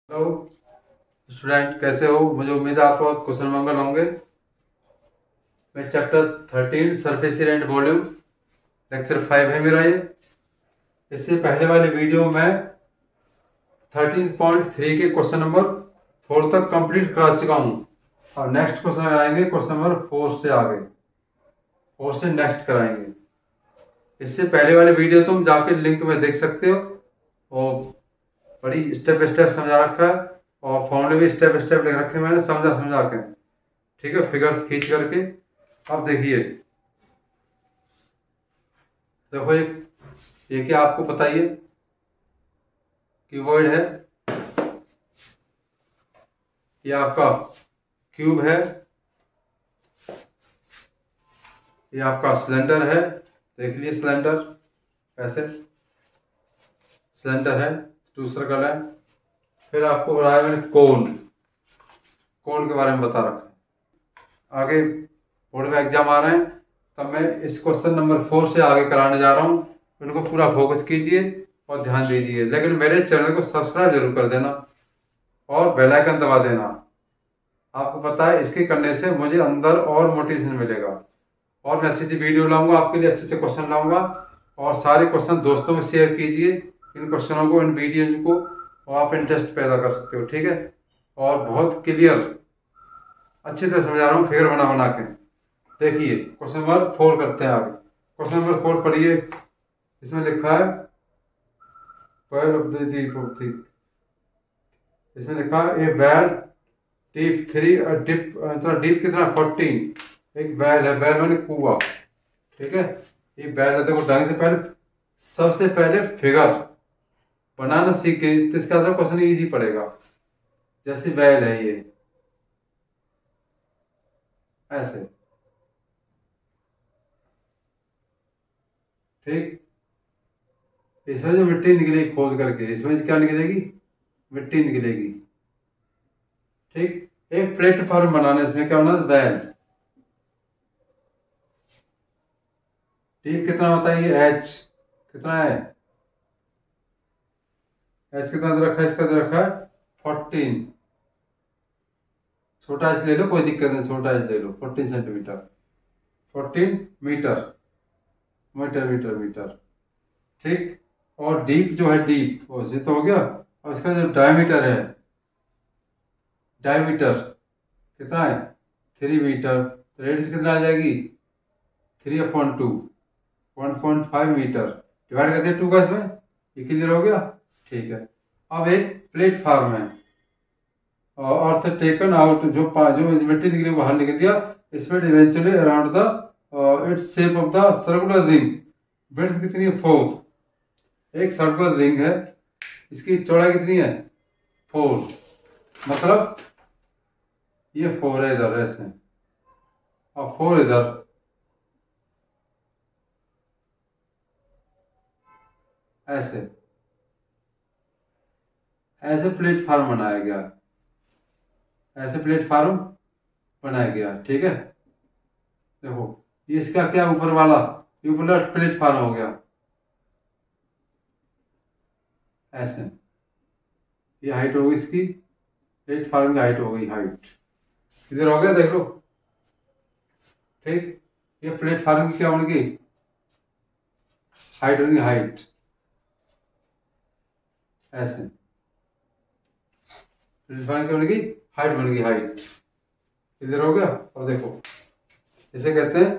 Hello student, कैसे हो? मुझे उम्मीद है आप बहुत कुशल मंगल होंगे। मैं chapter 13 surface area and volume lecture 5 है मेरा ये। इससे पहले वाले वीडियो में 13.3 के क्वेश्चन नंबर 4 तक कंप्लीट करा चुका हूँ और नेक्स्ट क्वेश्चन कराएंगे क्वेश्चन नंबर 4 से आगे, 4 से नेक्स्ट कराएंगे। इससे पहले वाले वीडियो तुम जाके लिंक में देख सकते हो और बड़ी स्टेप बाय स्टेप समझा रखा है और फॉर्मूले भी स्टेप बाय स्टेप लिख रखे हैं मैंने समझा के, ठीक है, फिगर खींच करके। अब देखिए, देखो ये क्या आपको पता ही है, क्यूबॉइड है, ये आपका क्यूब है, ये आपका सिलेंडर है, देख लीजिए सिलेंडर ऐसे सिलेंडर है, टू सर्कल है। फिर आपको बताया मैंने कोन के बारे में बता रखा है। आगे बोर्ड में एग्जाम आ रहे हैं तब मैं इस क्वेश्चन नंबर 4 से आगे कराने जा रहा हूँ। उनको पूरा फोकस कीजिए और ध्यान दीजिए, लेकिन मेरे चैनल को सब्सक्राइब जरूर कर देना और बेल आइकन दबा देना। आपको पता है इसके करने से मुझे अंदर और मोटिवेशन मिलेगा और मैं अच्छी वीडियो लाऊंगा आपके लिए, अच्छे क्वेश्चन लाऊंगा। और सारे क्वेश्चन दोस्तों में शेयर कीजिए, इन क्वेश्चनों को, इन वीडियो को, और आप इंटरेस्ट पैदा कर सकते हो, ठीक है। और बहुत क्लियर अच्छी तरह समझा रहा हूँ फिगर बना के। देखिए क्वेश्चन नंबर 4 करते हैं आगे। क्वेश्चन नंबर 4 पढ़िए, इसमें लिखा है point of the deep of the, इसमें लिखा है ए बैल डीप 3 डीप कितना 14। एक बैल है, बैल मैंने कुआ, ठीक है। ये बैल है, देखो ढंग से पहले सबसे पहले फिगर बनाना सीखे तो इसका क्वेश्चन इजी पड़ेगा। जैसे बैल है ये ऐसे, ठीक। इसमें जो मिट्टी निकलेगी खोद करके, इसमें क्या निकलेगी? मिट्टी निकलेगी, ठीक। एक प्लेटफॉर्म बनाना, इसमें क्या बनाना? बैल। डीप कितना होता है? ये एच कितना है? एच कितना दे रखा है? इसका दे रखा है 14। छोटा एच ले लो, कोई दिक्कत नहीं, छोटा एच ले लो, 14 सेंटीमीटर, 14 मीटर, मीटर, ठीक। और डीप जो है, डीप वैसे तो हो गया। और इसका जो डायमीटर है, डायमीटर कितना है? 3 मीटर। तो रेडियस कितना आ जाएगी? 3/2, 1.5 मीटर। डिवाइड करते हैं 2 का, इसमें ये क्लियर हो गया, ठीक है। अब एक प्लेटफॉर्म है और अर्थ टेकन आउट, जो मिट्टी निकली बाहर निकल दिया, इसमें eventually around the its shape of the circular ring. Width कितनी है? 4। एक सर्कुलर रिंग है, इसकी चौड़ाई कितनी है? 4। मतलब ये 4 है इधर ऐसे और 4 इधर, ऐसे ऐसे प्लेटफॉर्म बनाया गया, ऐसे प्लेटफॉर्म बनाया गया, ठीक है। देखो ये इसका क्या ऊपर वाला, ऊपर प्लेटफॉर्म हो गया ऐसे। ये हाइट होगी इसकी, प्लेटफॉर्म की हाइट हो गई, हाइट इधर हो गया, देख लो, ठीक। ये प्लेटफॉर्म की क्या होगी? हाइट होगी, हाइट ऐसे। प्लेटफॉर्म क्या बनेगी? हाइट बनेगी, हाइट इधर हो गया। और देखो इसे कहते हैं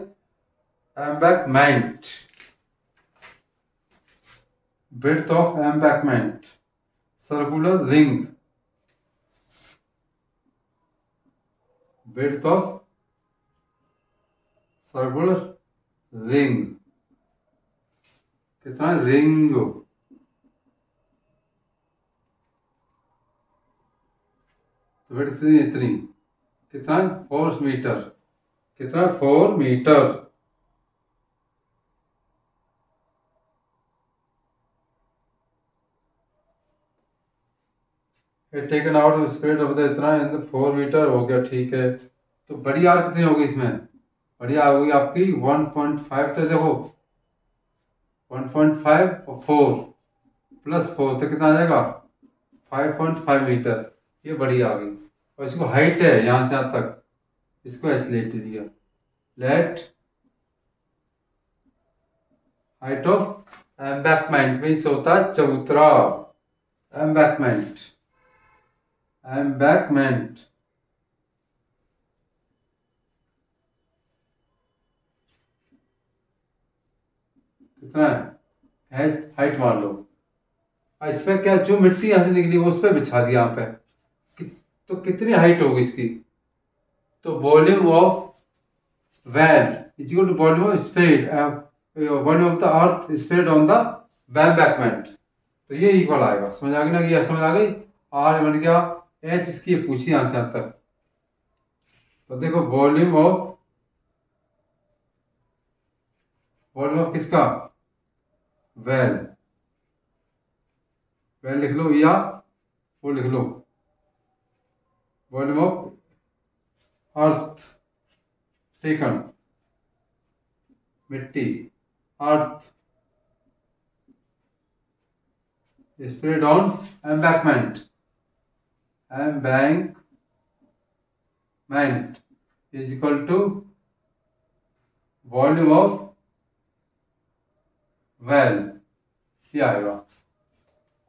embankment, breadth of embankment, circular ring, breadth of circular ring कितना? रिंग तो ब्रेड्थ इतनी कितना? 4 मीटर, कितना? 4 metre. Taken out spread of the इतना 4 मीटर हो गया, ठीक है। तो बड़ी आर कितनी होगी इसमें? बड़ी आर होगी आपकी 1.5। तो देखो 1.5 और 4 +4 तो कितना आ जाएगा? 5.5 मीटर, ये बड़ी आ गई। और इसको हाइट है यहाँ से यहाँ तक, इसको ऐसे लेट दिया, let height of embankment means होता है चबूतरा, एम्बैकमेंट, एम्बैकमेंट। कितना है हाइट मान लो। इस पे क्या, जो मिट्टी यहां से निकली वो उस पे बिछा दिया यहाँ पे, तो कितनी हाइट होगी इसकी। तो volume of well is equal to volume of spread, volume of the earth spread on the embankment. तो ये इक्वल आएगा, समझ आ गई ना, ये समझ आ गई। आर बन गया एच, इसकी पूछी यहां से यहां तक। तो देखो वॉल्यूम ऑफ किसका, वेल, वेल लिख लो या वो लिख लो, वॉल्यूम ऑफ अर्थ टेकन, मिट्टी, earth spread on embankment, embankment is equal to volume of well, ये आएगा।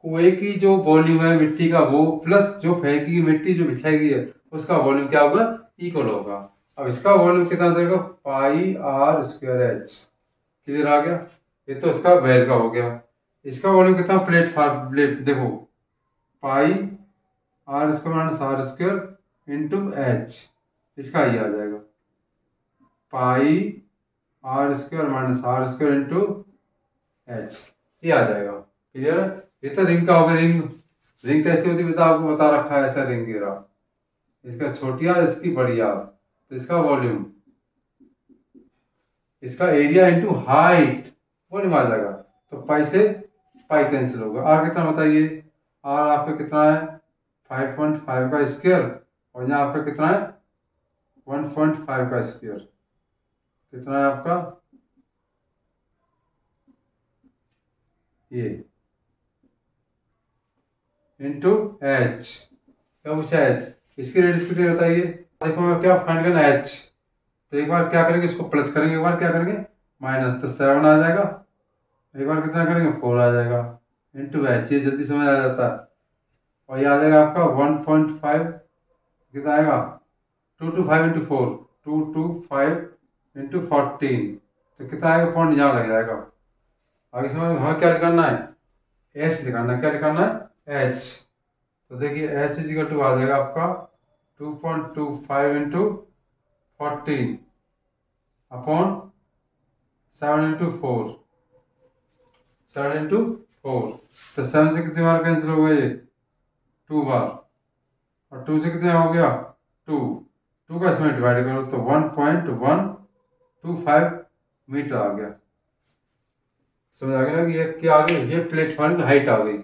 कुएं की जो वॉल्यूम है मिट्टी का वो प्लस जो फेंकी की मिट्टी जो बिछाई गई है उसका वॉल्यूम क्या होगा, इक्वल होगा। अब इसका वॉल्यूम कितना देगा, पाई आर स्क्वायर एच, किधर आ गया, ये तो इसका वेल का हो गया। इसका वॉल्यूम कितना, प्लेटफॉर्म, प्लेट देखो, pi are square minus r square into h, इसका ये आ जाएगा pi are square minus r square into h, ये आ जाएगा। क्लियर है, ये तो रिंग का होगा। रिंग, रिंग कैसी होती है बता, आपको बता रखा है, ऐसा रिंग गिरा, इसका छोटी आर इसकी बड़ी आर, तो इसका वॉल्यूम, इसका एरिया इंटू हाइट वॉल्यूम आ जाएगा। तो पाई से पाई कैंसिल होगा। आर कितना बताइए, आर आपका कितना है 5.5 का स्क्वायर, और यहाँ आपका कितना है 1.5 का स्क्वायर, कितना है आपका ये इंटू एच, क्या पूछा एच, इसकी रेडियस कितनी बताइए। देखो मैं क्या फाइंड करना एच, तो एक बार क्या करेंगे इसको प्लस करेंगे, एक बार क्या करेंगे माइनस, तो 7 आ जाएगा, एक बार कितना करेंगे 4 आ जाएगा, इंटू एच, ये जल्दी समझ आ जाता है। और ये आ जाएगा आपका 1.5, कितना आएगा 2 to 5 इंटू 4, 2 to 5 इंटू 14, तो कितना आएगा पॉइंट यहाँ लग जाएगा। आगे समझ में, हमें क्या निकालना है, एच निकालना है, क्या निकालना है एच। तो देखिए एच इज इक्वल टू आ जाएगा आपका 2.25 इंटू 14 अपॉन 7 इंटू 4, 7 इंटू 4, तो 7 से कितनी बार कैंसिल हो गया ये 2 बार, और 2 से कितने हो गया 2, 2 का इसमें डिवाइड करो तो 1.125 मीटर आ गया। समझ आ गया ना कि ये क्या आ गई, ये प्लेटफॉर्म की हाइट आ गई।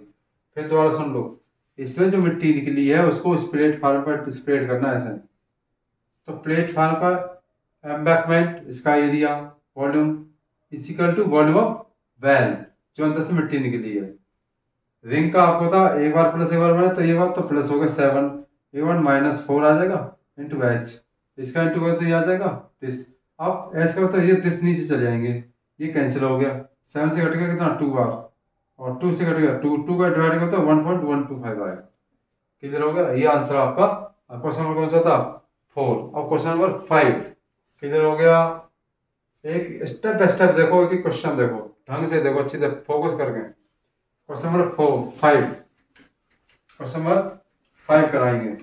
फिर दोबारा सुन लो, इसमें जो मिट्टी निकली है उसको इस प्लेटफॉर्म पर स्प्रेड करना है ऐसे। तो प्लेटफॉर्म का एम्बैकमेंट, इसका area volume is equal to volume of well, जो अंदर से मिट्टी निकली है। रिंग का आपको था एक बार प्लस एक बार माइनस, तो ये बार तो प्लस हो गया 7, एक बार माइनस 4 आ जाएगा इंटू एच, इसका इंटू कर तो ये आ जाएगा दिस। अब एच का तो ये दिस नीचे चले जाएंगे, ये कैंसिल हो गया, 7 से कट गया कितना 2 बार, और 2 से कट गया 2, 2 का डिवाइड करता है 1.125 आएगा। क्लियर हो गया, ये आंसर आपका। क्वेश्चन नंबर कौन सा था 4। अब क्वेश्चन नंबर 5 क्लियर हो गया। एक स्टेप बाय स्टेप देखो, एक क्वेश्चन देखो, ढंग से देखो, अच्छी तरह फोकस करके। क्वेश्चन नंबर 5, क्वेश्चन नंबर 5 कराएंगे।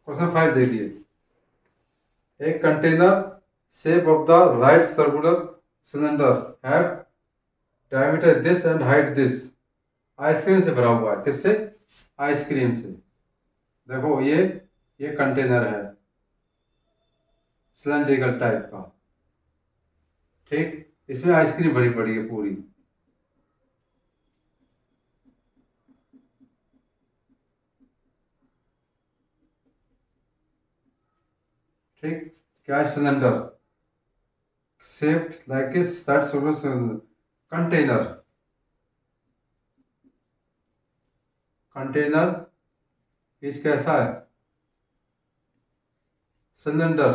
क्वेश्चन 5 देखिए, एक container shape of the right circular cylinder have diameter this and height this, ice cream से भरा हुआ है। किससे, आइसक्रीम से। देखो ये कंटेनर है सिलेंड्रिकल टाइप का, ठीक, इसमें आइसक्रीम भरी पड़ी है पूरी। ठीक, क्या है cylinder, shaped like a that container. Container इस कैसा है? सिलेंडर।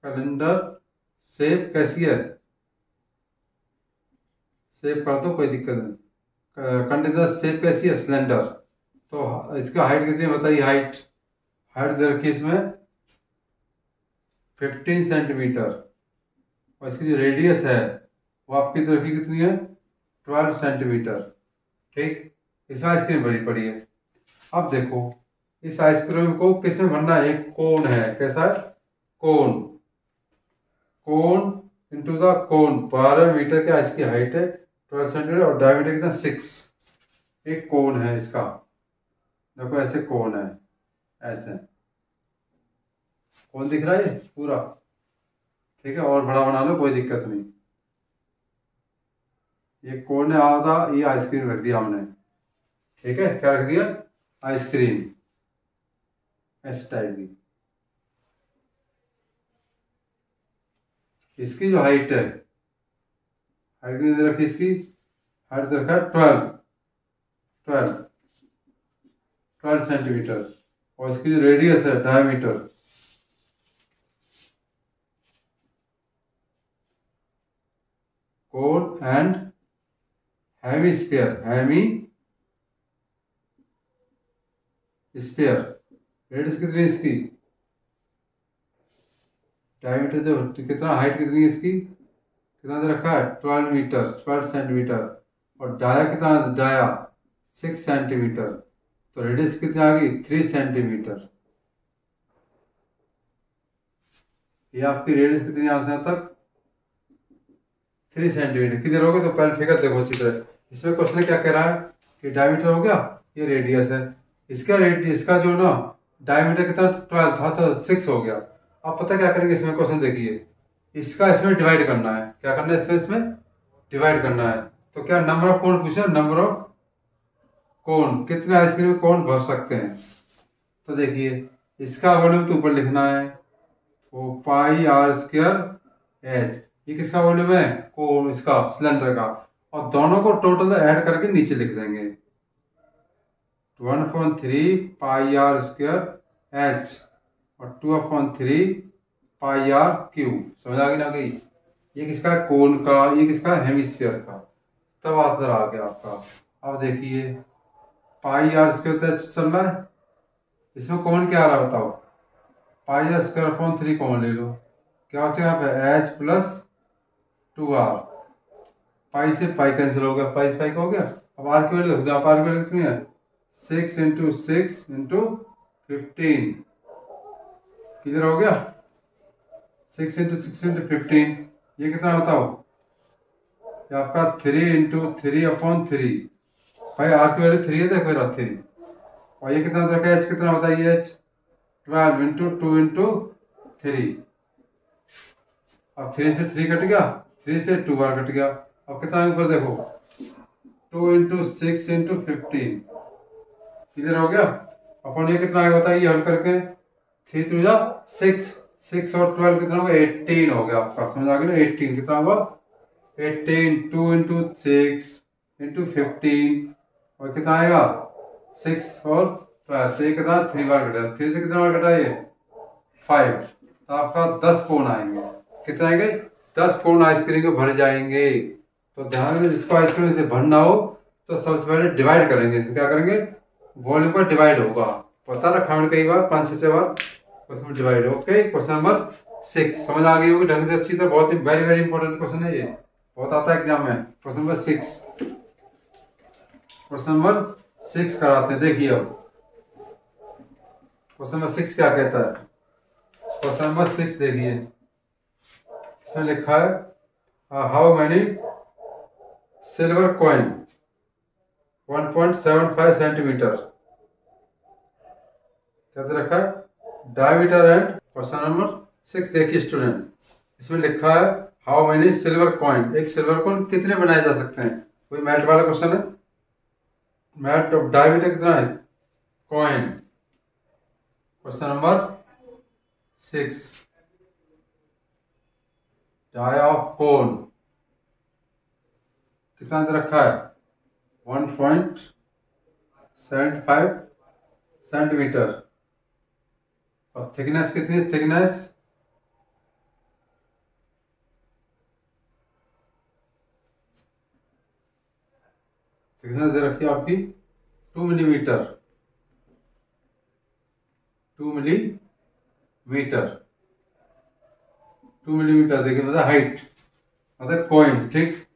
कैलेंडर शेप कैसी है? शेप कर दो, कोई दिक्कत नहीं। कंटेनर शेप कैसी है? सिलेंडर। तो इसका हाइट कितनी बताइए? हाइट दे रखी इसमें 15 सेंटीमीटर, और इसकी जो रेडियस है वो आपकी दे रखी कितनी है? 12 सेंटीमीटर। ठीक, इस आइसक्रीम बड़ी पड़ी है। अब देखो इस आइसक्रीम को किस में भरना है? एक कोन है, कैसा है? कोन। कोन इंटू द कोन, 12 मीटर का इसकी हाइट है, 12 सेंटीमीटर, और डायमीटर कितना? 6। एक कोन है इसका, देखो ऐसे कोन है, ऐसे कोन दिख रहा है पूरा। ठीक है, और बड़ा बना लो, कोई दिक्कत नहीं। ये कोन है आधा, ये आइसक्रीम रख दिया हमने। ठीक है, क्या रख दिया? आइसक्रीम इस टाइप की। इसकी जो हाइट है, हाइट कितनी रखी? इसकी हाइट रखा 12 सेंटीमीटर, और इसकी जो रेडियस है, diameter, cone and hemisphere, sphere. Radius कितनी है इसकी? डायमीटर जो कितना, हाइट कितनी है इसकी? कितना दे रखा है? 12 मीटर, 12 सेंटीमीटर, और डाया कितना? डाया 6 सेंटीमीटर, तो रेडियस कितनी आ गई? 3 सेंटीमीटर। ये आपकी रेडियस कितनी आ तक? 3 सेंटीमीटर। किधर हो गया? तो पहले फिगर देखो अच्छी तरह। इसमें क्वेश्चन क्या कह रहा है कि डायमीटर हो गया, ये रेडियस है, इसका जो ना डायमीटर कितना? 12 था, तो 6 हो गया। अब पता क्या करेंगे इसमें? क्वेश्चन देखिए, इसका इसमें डिवाइड करना है। क्या करना है? इसमें डिवाइड करना है। तो क्या नंबर ऑफ कोन पूछा? नंबर ऑफ कोन, कितने आइसक्रीम कोन भर सकते हैं। तो देखिए इसका वॉल्यूम तो ऊपर लिखना है, वो पाई आर स्क्वायर एच। ये किसका वॉल्यूम है? कोन, इसका सिलेंडर का। और दोनों को टोटल ऐड करके नीचे लिख देंगे, 1/3 पाई आर स्क्वायर एच और 2/3 पाई आर क्यूब। समझ आ गई ना गई? ये किसका है? कोन का। ये किसका है? हेमिस्फीयर का। तब आंसर आ गया आपका। अब देखिए पाई आर स्क्वायर चल रहा है, इसमें कौन क्या आ रहा है बताओ? पाई आर स्क्वायर अपॉन 3 कॉमन ले लो, क्या बचेगा यहाँ पे? H plus 2r। पाई से पाई कैंसिल हो गया, पाई से पाई का हो गया। अब आर की वैल्यू देखो, आर की वैल्यू कितनी है? 6 × 6 × 15। किधर हो गया? 6 × 6 × 15। ये कितना बताओ? ये आपका 3 × 3/3। भाई आर की वैल्यू 3 है, देखो 3। और ये कितना रखा है? एच कितना बताइए? एच 12 × 2 × 3। अब 3 से 3 कट गया, 3 से 2r कट गया। अब कितना ऊपर देखो, 2 × 6 × 15। किधर हो गया? अपन ये कितना आएगा बताइए हल करके? 3 3 जा 6, 6 और 12 कितना होगा? 18 हो गया आपका। समझ आ गया ना? 18 कितना हुआ? 18। 2 × 6 × 15, और कितना आएगा? 6 और 12 से कितना? 3 बार कटा। 3 से कितना बार कटा? ये 5। तो आपका 10 कोन आएंगे। कितना आएंगे? 10 कोन आइसक्रीम के भर जाएंगे। तो ध्यान में, जिसको आइसक्रीम से भरना हो तो सबसे पहले डिवाइड करेंगे। तो क्या करेंगे? वॉल्यूम पर डिवाइड होगा, पता रखा हमने कई बार, 5-6 बार उसमें डिवाइड। ओके, क्वेश्चन नंबर 6 समझ आ गई होगी ढंग से अच्छी तरह। बहुत ही वेरी वेरी इंपॉर्टेंट क्वेश्चन है, ये बहुत आता है एग्जाम में। क्वेश्चन नंबर 6, क्वेश्चन नंबर 6 कराते हैं। देखिए अब क्वेश्चन नंबर 6 क्या कहता है? क्वेश्चन नंबर 6 देखिए, इसमें लिखा है how many silver coin 1.75 centimetre. क्या रखा है? Diameter and. क्वेश्चन नंबर 6 देखिए स्टूडेंट, इसमें लिखा है हाउ मैनी सिल्वर कॉइन, एक सिल्वर कॉइन कितने बनाए जा सकते हैं। कोई मैथ वाला क्वेश्चन है। मैथ डायमीटर कितना है? Coin. Question number 6, dia of cone कितना दे रखा है 1.75 सेंटीमीटर। और थिकनेस कितनी है, थिकनेस दे रखी है आपकी 2 मिलीमीटर, 2 मिलीमीटर, 2 मिलीमीटर देखिए मतलब हाइट, मतलब कॉइन, ठीक।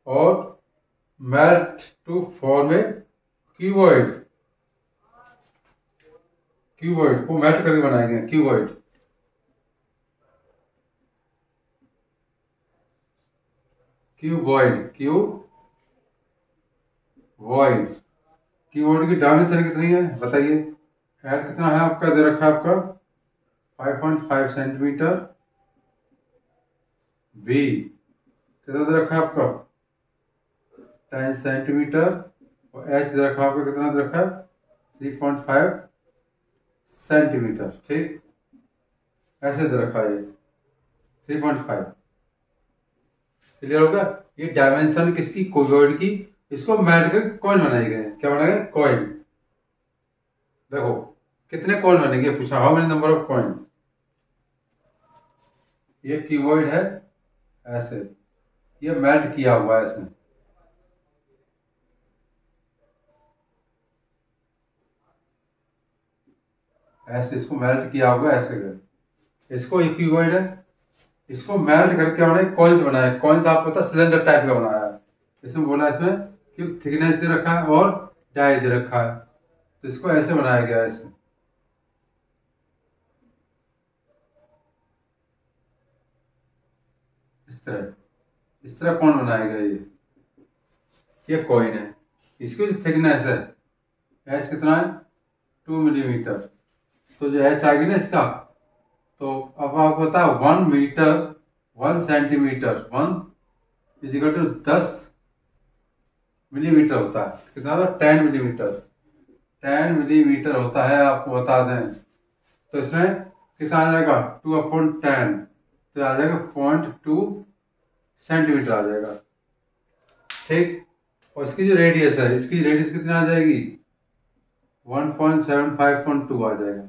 और melt to form a cuboid, cuboid को मेल्ट करके बनाएंगे, क्यूबॉइड, क्यूबॉइड, क्यूबॉइड, कीबोर्ड की डायमेंशन कितनी है बताइए। एल कितना है आपका, दे रखा है आपका 5.5 सेंटीमीटर, बी कितना दे रखा है आपका 10 सेंटीमीटर, और एच दे रखा है आपका कितना दे रखा है 3.5 सेंटीमीटर, ठीक। ऐसे दे रखा है ये 3.5, क्लियर होगा। ये डायमेंशन किसकी, क्यूबॉइड की। इसको मेल्ट करके कॉइन बनाए गए, क्या बनाए गए, कॉइन। देखो कितने कॉइन बनेंगे पूछा, how many number of coin. ये क्यूबॉइड है ऐसे, ये मेल्ट किया हुआ है इसमें, ऐसे इसको मेल्ट किया हुआ ऐसे कर, इसको एक क्यूबॉइड है, इसको मेल्ट करके हमने कॉइन्स बनाए। कॉइन्स आपको पता सिलेंडर टाइप का बनाया है। इसमें बोला इसमें कि थिकनेस दे रखा है और डाई दे रखा है, तो इसको ऐसे बनाया गया है। ऐसे इस तरह कौन बनाएगा ये कॉइन है। इसकी जो थिकनेस है एच कितना है 2 मिलीमीटर, तो जो एच आएगी ना इसका, तो अब आपको पता है 1 metre 1 centimetre 1 equal to 10 millimetre होता है। कितना होता है 10 मिलीमीटर, 10 मिलीमीटर होता है, आपको बता दें। तो इसमें कितना आ जाएगा 2/10, तो आ जाएगा 0.2 सेंटीमीटर आ जाएगा, ठीक। और इसकी जो रेडियस है, इसकी रेडियस कितनी आ जाएगी 1.75.2 आ जाएगा,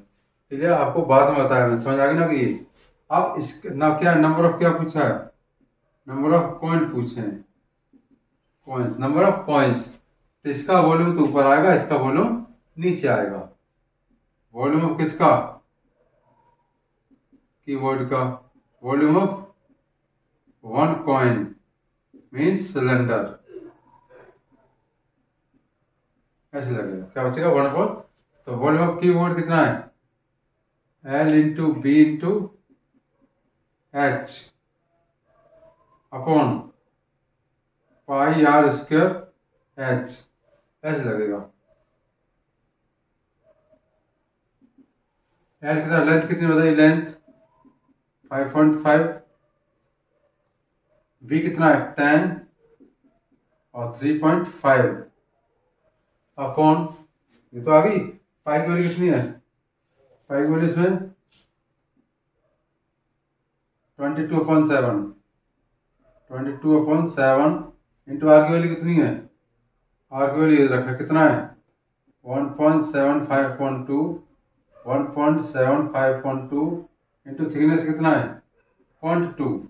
ठीक है। आपको बाद में बताया, मैं समझ आ गई ना कि आप इस ना क्या नंबर ऑफ क्या पूछा है, नंबर ऑफ कॉइन पूछे हैं, कॉइन्स, नंबर ऑफ कॉइन्स। तो इसका वॉल्यूम तो ऊपर आएगा, इसका वॉल्यूम नीचे आएगा। वॉल्यूम ऑफ किसका, कीबोर्ड का, volume of 1 coin means cylinder, ऐसे लगेगा। क्या बचेगा 1/4, तो वॉल्यूम ऑफ कीबोर्ड कितना है L into B into H upon pi are square H, ऐसे लगेगा। एल कितना, लेंथ कितनी बताइए, लेंथ 5.5, बी कितना है 10 और 3.5 अपॉन, ये तो आ गई। पाई की वैल्यू कितनी है, पाई की वैल्यू इसमें 22/7, 22/7 इंटू आर की वैल्यू कितनी है, आर की वैल्यू रखा कितना है 1.75/2, 1.75/2 इंटू थिकनेस कितना है 0.2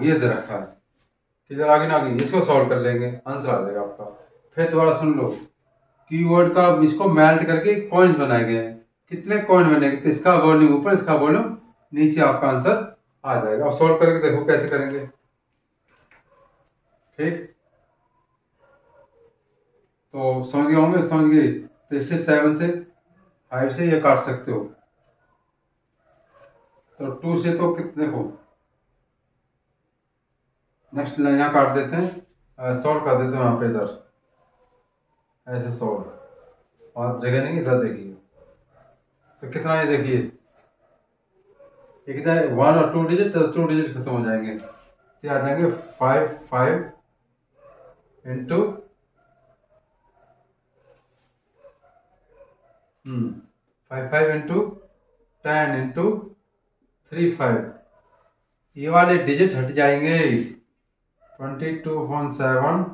ये दे रखा है। किधर आगे ना आगे, इसको सॉल्व कर लेंगे, आंसर आ जाएगा आपका। फिर दोबारा सुन लो, कीवर्ड का इसको मेल्ट करके कॉइन्स बनाए गए हैं। कितने कॉइन बनेंगे, तो इसका वॉल्यूम ऊपर, इसका वॉल्यूम नीचे, आपका आंसर आ जाएगा। और सॉल्व करके देखो कैसे करेंगे, ठीक। तो समझ गए होंगे, समझ गए। तो इससे 7 से 5 से ये काट सकते हो, तो 2 से तो कितने देखो, नेक्स्ट लाइन यहाँ काट देते हैं, सॉल्व कर देते हैं वहां पे, इधर ऐसे सॉल्व, और जगह नहीं, इधर देखिए। तो कितना है देखिए, ये कितना है 1 और 2 डिजिट, तो 2 डिजिट खत्म हो जाएंगे, तो आ जाएंगे 5 इंटू 5 इंटू 10 इंटू 35, ये वाले डिजिट हट जाएंगे। 22/7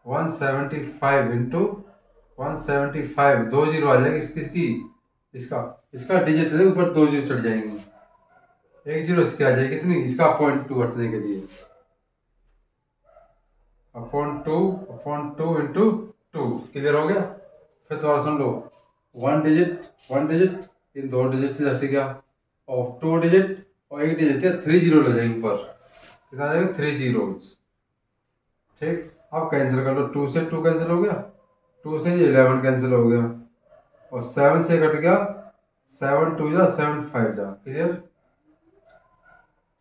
175 इंटू 175, 2 जीरो आ जाएगी किसकी, इसका डिजिट है ऊपर 2 जीरो चढ़ जाएंगे, 1 जीरो इसकी आ जाएगी कितनी, इसका 0.2 हटने के लिए अपॉन टू इंटू 2। क्लियर हो गया। फिर दोबारा सुन लो, 1 डिजिट इन 2 डिजिट से हट गया, और 2 डिजिट और 1 डिजिट है, 3 जीरो लग जाएंगे ऊपर, कितना आ जाएगा 3 जीरोस। ठीक, अब कैंसिल कर लो, 2 से 2 कैंसिल हो गया, 2 से 11 कैंसिल हो गया, और 7 से कट गया, 7 2 जा 7 5 जा। क्लियर।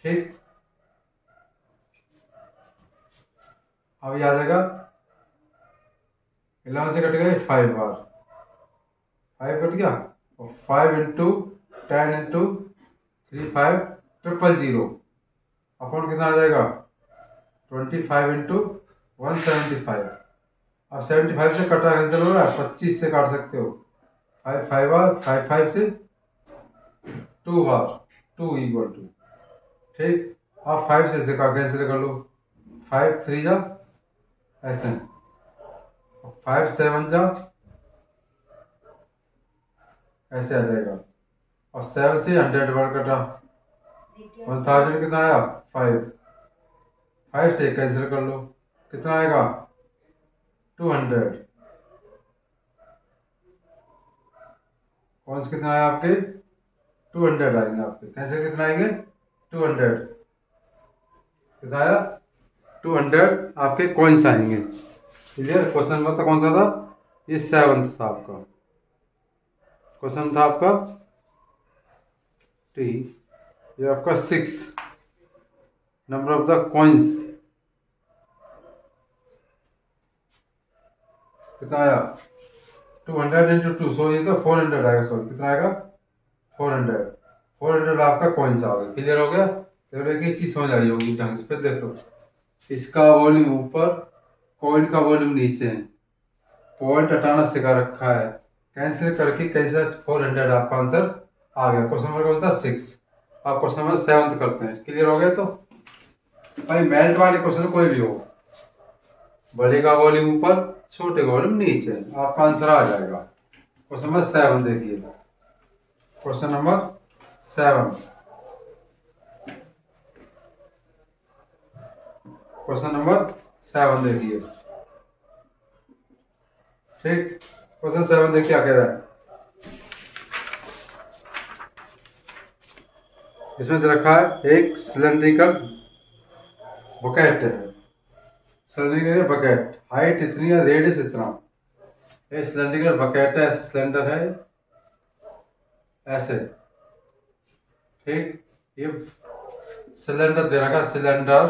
ठीक, अब ये आ जाएगा 11 से कट गया 5 बार, 5 कट गया, और 5 इंटू 10 इंटू 3 5 000, अपॉन कितना आ जाएगा 25 इंटू 175। अब 75 से कटा कैंसिल हो रहा है, 25 से काट सकते हो, 5 5 बार, 5 5 से 2 बार, 2 इक्वल टू। ठीक, अब 5 से का कैंसिल कर लो, 5 3 जा ऐसे, 5 7 जा ऐसे आ जाएगा, और 7 से 100 बार कटा, 1000 कितना आया 5, 5 से कैंसिल कर लो, कितना आएगा 200। कौन से कितना आया आपके 200 आएंगे आपके, कैंसिल कितना आएंगे 200, कितना आया 200 आपके कॉइन्स आएंगे। क्लियर। क्वेश्चन नंबर कौन सा था, ये 7th था आपका क्वेश्चन, था आपका टी, ये आपका 6 नंबर ऑफ द कॉइन्स, कितना आया 200 इंटू 2, सो ये तो 400 आएगा, सॉरी कितना आएगा 400 आपका कॉइन्स आ गया। क्लियर हो गया। तो एक चीज समझ आ रही होगी ढंग से। फिर देखो, इसका वॉल्यूम ऊपर, कॉइन का वॉल्यूम नीचे है, पॉइंट हटाना सिखा रखा है, कैंसिल करके कैसे 400 आपका आंसर आ गया। क्वेश्चन नंबर कौन था 6। आप क्वेश्चन नंबर 7 करते हैं। क्लियर हो गया। तो भाई मेल्ट वाले क्वेश्चन कोई भी हो, बड़े का वॉल्यूम ऊपर, छोटे का वॉल्यूम नीचे, आपका आंसर आ जाएगा। क्वेश्चन नंबर 7 देखिए, क्वेश्चन नंबर 7, क्वेश्चन नंबर 7 देखिए। ठीक, क्वेश्चन 7 देखिए क्या कह रहा है। इसमें दे रखा है एक सिलेंड्रिकल बकेट है, सिलेंड्रिकल बकेट, हाइट इतनी है, रेडियस इतना। ये सिलेंड्रिकल बकेट है, ऐसे सिलेंडर है ऐसे। ठीक, ये सिलेंडर दे रखा, सिलेंडर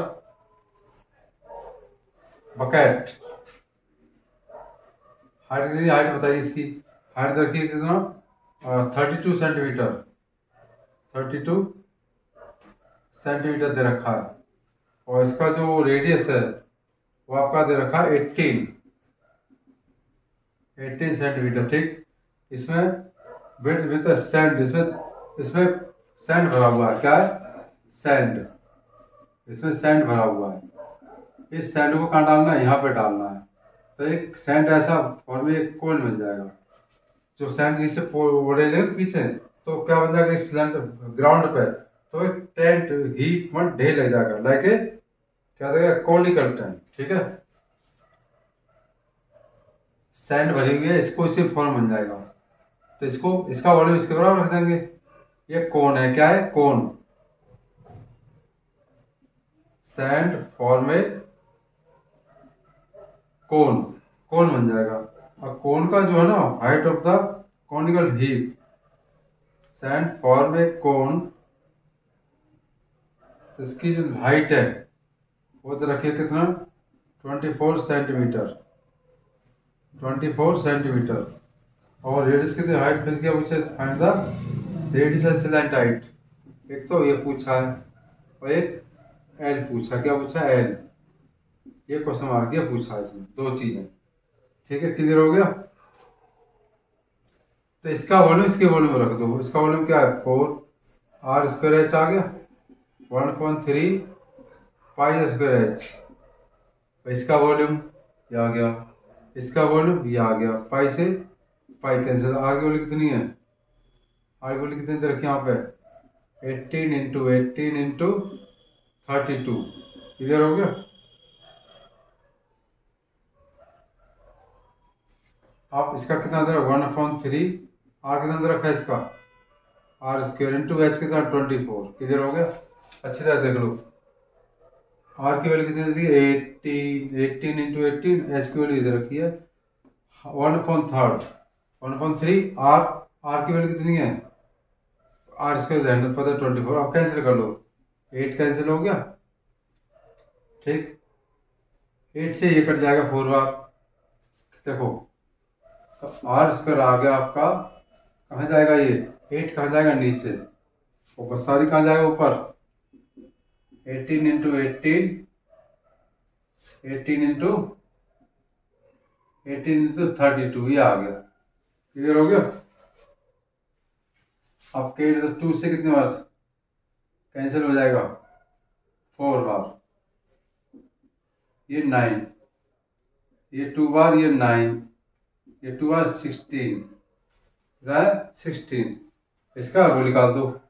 बकेट, हाइट कितनी, हाइट बताइए इसकी, हाइट रखिए कितना 32 सेंटीमीटर, 32 सेंटीमीटर दे रखा है, और इसका जो रेडियस है वो आपका दे रखा है 18 सेंटीमीटर। ठीक, इसमें विथ सैंड, इसमें सैंड भरा हुआ है। क्या है? सैंड, इसमें सैंड भरा हुआ है। इस सैंड को कहाँ डालना है? यहाँ पे डालना है। तो एक सैंड ऐसा फॉर्म में एक कोन बन जाएगा, जो सैंड नीचे उड़ेगा पीछे, तो क्या बन जाएगा इस ग्राउंड पे, तो एक टेंट हीट में ढेर लग जाएगा, लाइक ए क्या देगा कोनिकल टेंट। ठीक है, सैंड भरी हुई है, इसको इसी फॉर्म बन जाएगा। तो इसको, इसका वॉल्यूम इसके बराबर रख देंगे। ये कोन है, क्या है? कोन, सैंड फॉर्म में कोन, कोन बन जाएगा। और कोन का जो है ना, height of the conical heap, sand form में कोन, तो इसकी जो हाइट है वो तो रखिए कितना 24 सेंटीमीटर, 24 सेंटीमीटर। और रेडियस कितनी, हाइट फिर क्या पूछे, find the radius and slant height. एक तो ये पूछा है, और एक एल पूछा। क्या पूछा? एल। ये क्वेश्चन मार्क ये पूछा है, इसमें दो चीजें। ठीक है, क्लियर हो गया। तो इसका वॉल्यूम इसके वॉल्यूम में रख दो। इसका वॉल्यूम क्या है 4r² h आ गया 1/3 π² h। इसका वॉल्यूम ये आ गया, इसका वॉल्यूम ये आ गया, पाई से पाई कैंसिल। आर की वैल्यू कितनी है, आर की वैल्यू कितनी रखी यहाँ पे 18 इंटू 18 इंटू 32। क्लियर हो गया। आप इसका कितना दे रहा 1/3 आर कितना दे रखा है इसका r² इंटू एच कितना 24। क्लियर हो गया। अच्छी तरह देख लो आर की वैल्यू कितनी दी 18 इंटू 18 एच की वैल्यू इधर रखी है 1/3 आर की वैल्यू कितनी है r² पता 24। आप कैंसिल कर लो 8 कैंसिल हो गया। ठीक 8 से ये कट जाएगा 4 बार। देखो तो r² आ गया आपका कहाँ जाएगा ये 8 कहाँ जाएगा नीचे और बस सारी कहाँ जाएगा ऊपर 18 इंटू 18 इंटू 32 ये आ गया। क्लियर हो गया। आपके 2 से कितने बार कैंसिल हो जाएगा 4 बार, ये 9, ये 2 बार, ये 9, ये 2 बार 16 इसका वो निकाल दो,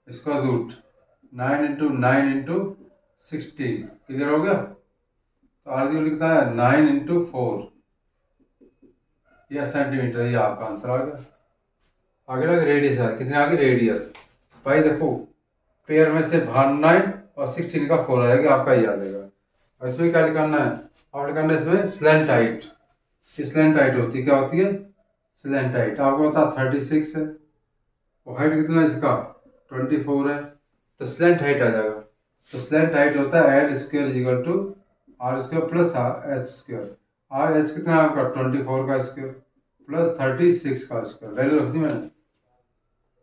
इसका रूट 9 इंटू 9 इंटू 16। क्लियर हो गया। तो आर जी लिखता है 9 इंटू 4 यह सेंटीमीटर, ये आपका आंसर आ गया। आगे लगे रेडियस है कितने आगे रेडियस भाई देखो पेयर में से बाहर 9 और 16 का 4 आएगा आपका ये आ जाएगा। इसमें क्या निकालना है आप निकालना है इसमें स्लैंट हाइट। स्लैंट हाइट होती है क्या होती है स्लैंट हाइट आपको बता 36 है और हाइट कितना है इसका 24 है तो स्लैंट हाइट आ जाएगा। तो स्लैंट हाइट होता है L² = r² plus h²। R H कितना है आपका 24 का स्क्वायर प्लस 36 का स्क्वायर। वैल्यू रख दी मैंने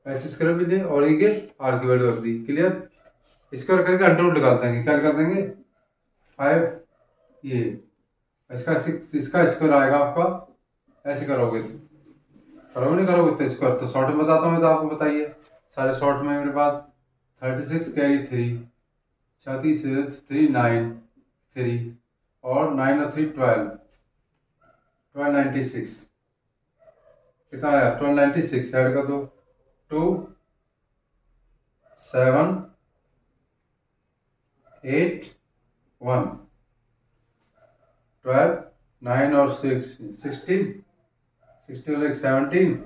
h² भी दे और ये आर की वैल्यू रख दी। क्लियर। स्क्वायर करके अंडर रूट निकाल देंगे। क्या निकाल देंगे 5 ये इसका 6 इसका स्क्वायर आएगा आपका। ऐसे करोगे नहीं करोगे तो स्क्वायर तो शॉर्ट में बताता हूँ तो आपको बताइए सारे शॉर्ट में मेरे पास 36 कैरी 3 36 3 9 3 और 9 और 3 1296 कितना आया 1296 ऐड कर दो 2 7 8 1 12 9 और 6 16 like 17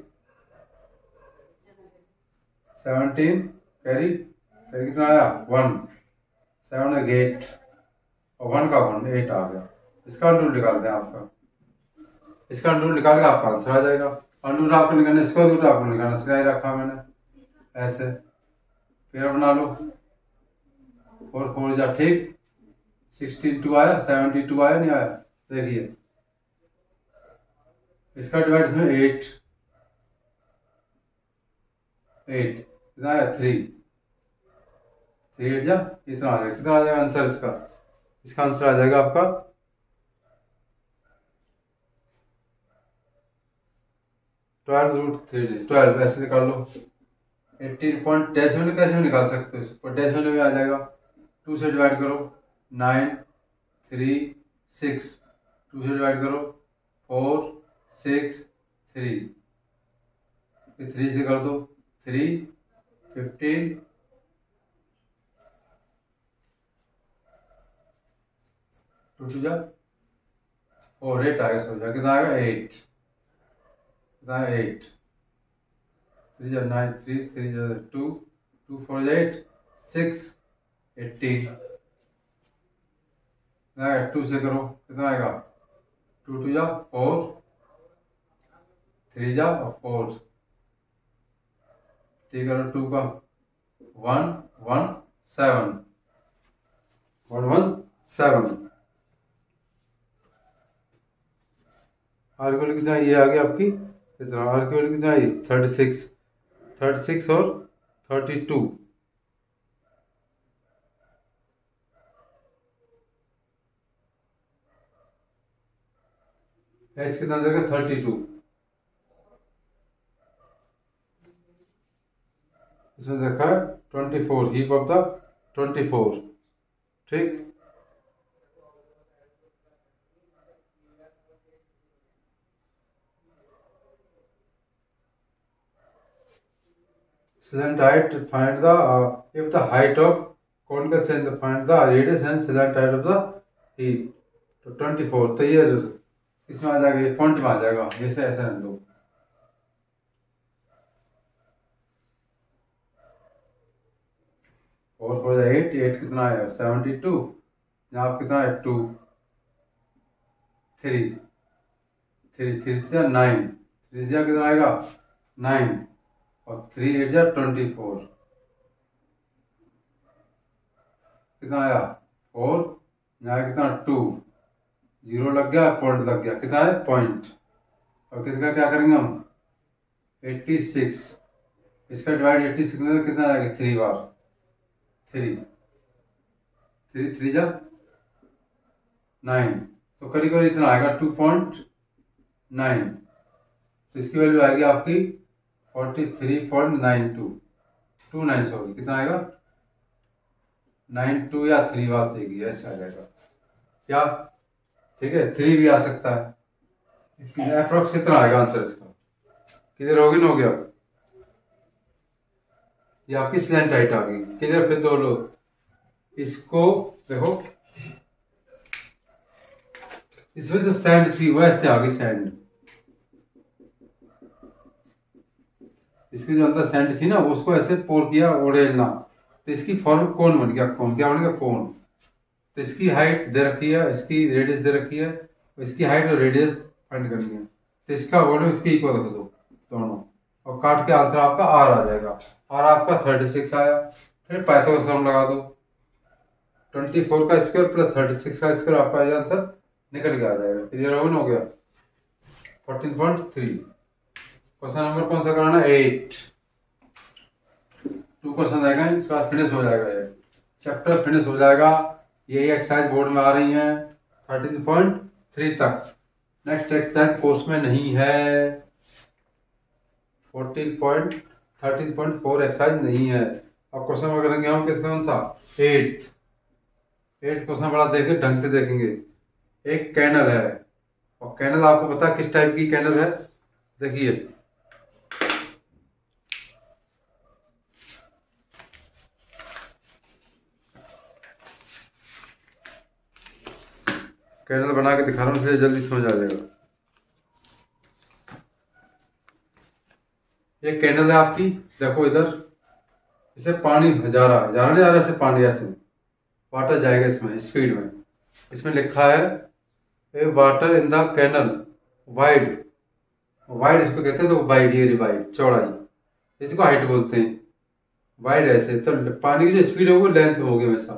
कैरी कितना आया 1 7 8 और 1 का 1 8 आ गया। इसका अंडर निकालते हैं आपका। इसका अंडर निकाल के आपका आंसर आ जाएगा। अंडर आपको निकालना इसका रूट आपको निकालना सिखाई रखा मैंने ऐसे। फिर बना लो 4 4 जा ठीक 62 आया 72 आया नहीं आया देखिए। इसका डिवाइड इसमें 8 कितना आया 3 8 जा इतना आ जाएगा। कितना आ जाएगा आंसर इसका इसका आंसर आ जाएगा आपका 12√3 ऐसे निकाल लो 18 पॉइंट डेसिमल कैसे भी निकाल सकते हो इसको डेसिमल में आ जाएगा 2 से डिवाइड करो 9 3 6 2 से डिवाइड करो 4 6 3 फिर 3 से कर दो 3 15 2 जा और 8 आएगा समझा कितना आएगा 8 कितना 8 3 जा 9 3 3 जा 2 2 4 जा 8 6 18 2 से करो कितना आएगा 2 2 जा 4 3 जा और 4 ठीक करो 2 का 1 1 7 1 1 7 आर की वैल्यू कितना ये आ गया आपकी कितना आर की वैल्यू कितना आई 36 और 32 एच कितना जाएगा 32 इसमें देखा है 24, हीप ऑफ द 24। ठीक, slant height find the if the height of concave and find the radius and slant height of the heap। तो 24, तो ये इसमें आ जाएगा, ये फॉन्ट में आ जाएगा, जैसे ऐसा रख दो। और 4 8, 8 कितना है 72, यहाँ कितना है 2, 3 3 3 9, 3 कितना आएगा 9, और 3 8 24, कितना आया 4, यहाँ कितना 2, 0 लग गया, पॉइंट लग गया, कितना है पॉइंट। और किसका क्या करेंगे हम 86, इसका डिवाइड 86 में कितना आएगा 3 बार, 3 3 3 जा 9, तो करीब करीब इतना आएगा 2.9। तो इसकी वैल्यू आएगी आपकी 43.92 29, सॉरी कितना आएगा 92 या 3 बार देगी, ऐसे आ जाएगा क्या। ठीक है, 3 भी आ सकता है, अप्रोक्स इतना आएगा आंसर इसका। किधर होगी हो गया, ये आपकी स्लैंट हाइट आ गई। किधर फिर दो लोग, इसको देखो, इसमें जो सैंड थी वो ऐसे आ गई सैंड, इसके जो अंदर सैंड थी ना उसको ऐसे पोर किया ओढ़ेलना, तो इसकी फॉर्म कोन बन गया, कोन क्या बन गया कोन। तो इसकी हाइट दे रखी है, इसकी रेडियस दे रखी है, इसकी हाइट और रेडियस फाइंड करनी है। तो इसका वॉल्यूम इसके इक्वल रख दो दोनों, और काट के आंसर आपका आर आ जाएगा। आर आपका 36 आया। फिर पाइथागोरस थ्योरम लगा दो, 24 का स्क्वायर प्लस 36 का स्क्वायर, आपका आंसर निकल के आ जाएगा। क्लियर हो गया 14.3। क्वेश्चन नंबर कौन सा कराना 8, 2 क्वेश्चन रहेगा, इसके बाद फिनिश हो जाएगा, ये चैप्टर फिनिश हो जाएगा। यही एक्सरसाइज बोर्ड में आ रही है 13.3 तक। नेक्स्ट एक्सरसाइज कोर्स में नहीं है, 13.4 एक्सरसाइज नहीं है। अब क्वेश्चन करेंगे हम किस कौन सा 8 क्वेश्चन बड़ा देखें, ढंग से देखेंगे। एक कैनल है, और कैनल आपको पता है किस टाइप की कैनल है, देखिए कैनल बना के दिखा रहा हूँ, इसलिए जल्दी समझ आ जाएगा। ये कैनल है आपकी, देखो इधर, इसे पानी जा रहा है, से पानी ऐसे वाटर जाएगा इसमें स्पीड में। इसमें लिखा है a water in the canal wide, wide इसको कहते हैं, तो वाइड ये वाइड चौड़ाई, इसको हाइट बोलते हैं। वाइड ऐसे तो पानी की जो स्पीड होगी लेंथ होगी हमेशा,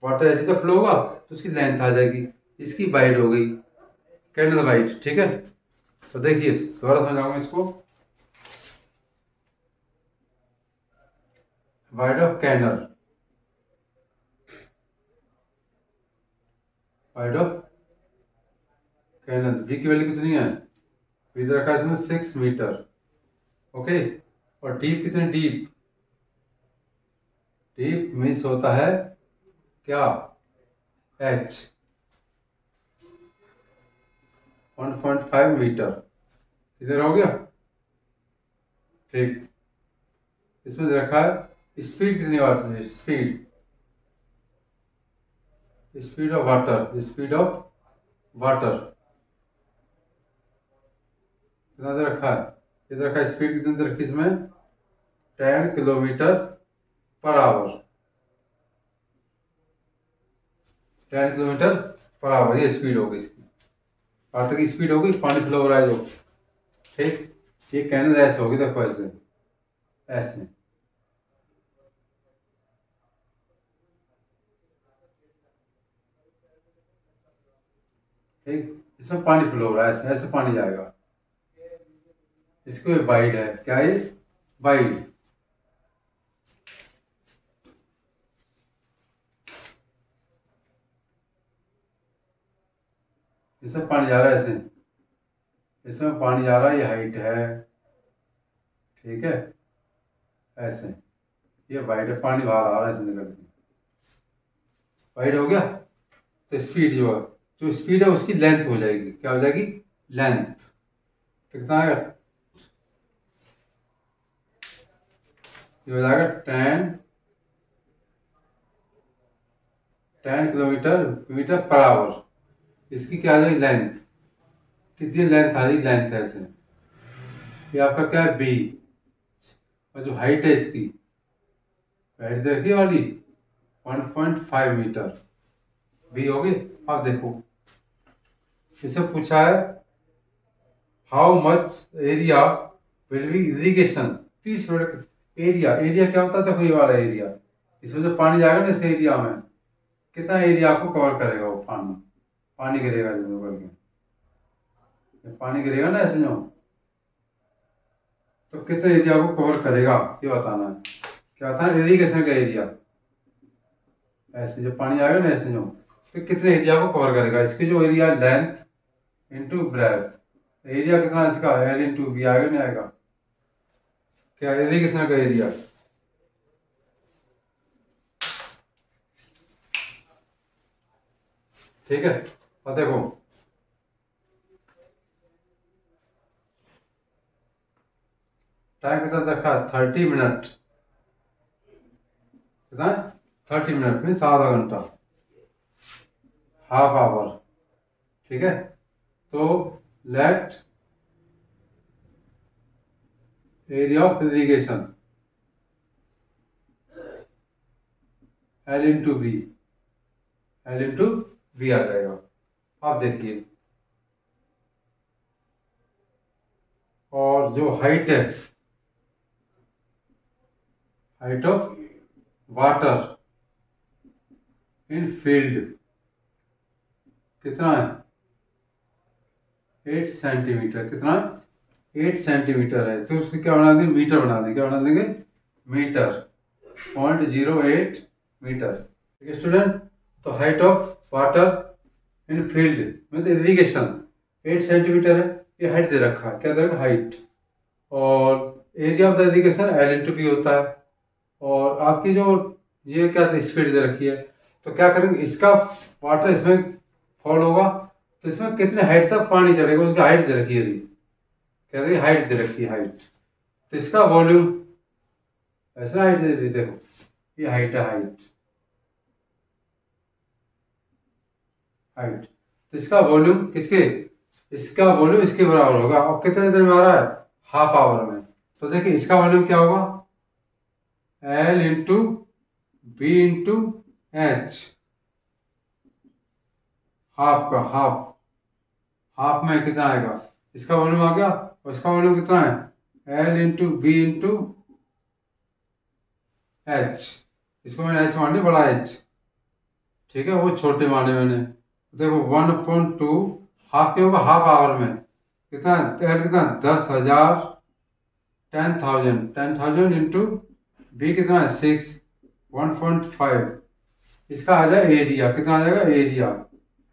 वाटर ऐसे तो फ्लो होगा तो उसकी लेंथ आ जाएगी, इसकी वाइड हो गई कैनल वाइड। ठीक है, तो देखिए दोबारा समझाऊंगा इसको। Wide of canal, wide of canal, V की वैल्यू कितनी है, वी रखा है इसमें 6 मीटर। ओके, और डीप कितने, डीप डीप मीन्स होता है क्या एच, 1.5 मीटर। इधर हो गया ठीक। इसमें रखा है स्पीड कितनी बार है, speed of water, speed of water कितना दे रखा है, इधर रखा है स्पीड कितनी दे रखी इसमें 10 kilometre per hour, 10 kilometre per hour, ये स्पीड होगी इसकी, वाटर की स्पीड होगी, पानी फ्लो हो रहा है जो। ठीक, ये कैनल ऐसे होगी, देखो ऐसे ऐसे, ठीक, इसमें पानी फ्लो हो रहा है, ऐसे ऐसे पानी जाएगा, इसको वाइड है, क्या है वाइड। इसमें पानी जा रहा है ऐसे, इसमें पानी जा रहा है, ये हाइट है, ठीक है ऐसे, ये वाइड है, पानी बाहर आ रहा है इसमें निकल के, वाइड हो गया। तो स्पीड जो स्पीड है उसकी लेंथ हो जाएगी, क्या हो जाएगी, लेंथ। तो कितना आएगा, ये हो जाएगा 10 किलोमीटर पर आवर। इसकी क्या आ जाएगी लेंथ, कितनी लेंथ आ रही, लेंथ है ऐसे, ये आपका क्या है बी, और जो हाइट है इसकी, हाइट देखिए वाली 1.5 मीटर, बी हो गई। अब देखो इससे पूछा है how much area will be irrigation, 30 minute area क्या होता है, देखो ये वाला एरिया, इसमें जो पानी जाएगा ना इस एरिया में, कितना एरिया आपको कवर करेगा वो पानी गिरेगा जो करके, पानी गिरेगा ना ऐसे जो, तो कितने एरिया को कवर करेगा ये बताना है। क्या बताना है, इरिगेशन का एरिया, ऐसे जो पानी आएगा ना ऐसे जो, तो कितने एरिया को कवर करेगा, इसकी जो area length into breadth, area कितना इसका एल इंटू बी आएगा नहीं आएगा, क्या इरिगेशन का एरिया। ठीक है, और देखो टाइम कितना रखा, 30 मिनट, कितना 30 मिनट मीन्स आधा घंटा, हाफ आवर। ठीक है, तो let area of irrigation L into B, L into B आ जाएगा। आप देखिए, और जो हाइट है, height of water in field कितना है, 8 सेंटीमीटर, कितना 8 सेंटीमीटर है, तो उसको क्या बना देंगे, मीटर बना देंगे, क्या बना देंगे, मीटर, 0.08 मीटर। ठीक है स्टूडेंट, तो height of water in field मतलब इरिगेशन 8 सेंटीमीटर है, ये हाइट दे रखा है, क्या दे रखा हाइट, और area of the irrigation L into B होता है, और आपकी जो ये क्या स्पीड दे रखी है, तो क्या करेंगे, इसका वाटर इसमें फॉल होगा, तो इसमें कितने हाइट तक पानी चढ़ेगा, उसकी हाइट दे रखी है, क्या देखिए हाइट दे रखी है, हाइट, तो इसका वॉल्यूम ऐसा हाइट दे रही, देखो ये हाइट है, हाइट, तो इसका वॉल्यूम इसका वॉल्यूम इसके बराबर होगा, और कितने देर में आ रहा है, हाफ आवर में। तो देखिए इसका वॉल्यूम क्या होगा, L into B into H, half का हाफ में कितना आएगा, इसका वॉल्यूम आ गया, और इसका वॉल्यूम कितना है, L into B into H, इसको मैंने एच मान लिया, बड़ा एच, ठीक है, वो छोटे माने मैंने, देखो 1.2 हाफ क्या होगा, हाफ आवर में कितना, एल कितना 10,000, 10,000 इंटू बी कितना है 6, 1.5, इसका आ जाएगा एरिया, कितना आ जाएगा एरिया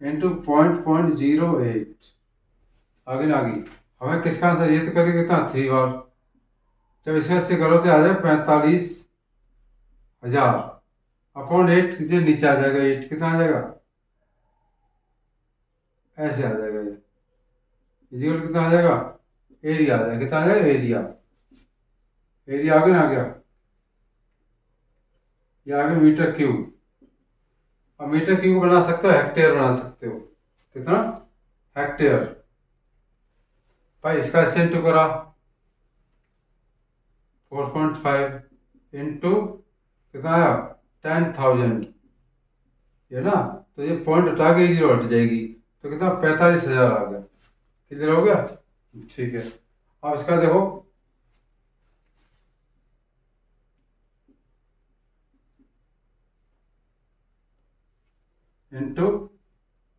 इंटू 0.08, आगे ना आगे, हमें किसका आंसर ये तो करेंगे कितना 3 बार, जब इसका से करो तो आ जाएगा 45,000 अपॉन 8, जो नीचे आ जाएगा 8, कितना आ जाएगा, ऐसे आ जाएगा, ये इजिकल कितना आ जाएगा, एरिया आ जाएगा, कितना आ जाएगा एरिया आगे ना आ गया, ये आगे मीटर क्यूब, अब मीटर क्यूब बना सकते हो, हेक्टेयर बना सकते हो, कितना हेक्टेयर, भाई इसका सेंटू करा 4.5 इंटू कितना आया 10,000, ये ना, तो ये पॉइंट उठा के जीरो हट जाएगी, तो कितना 45,000 आ गया, किधर हो गया, ठीक है। अब इसका देखो इंटू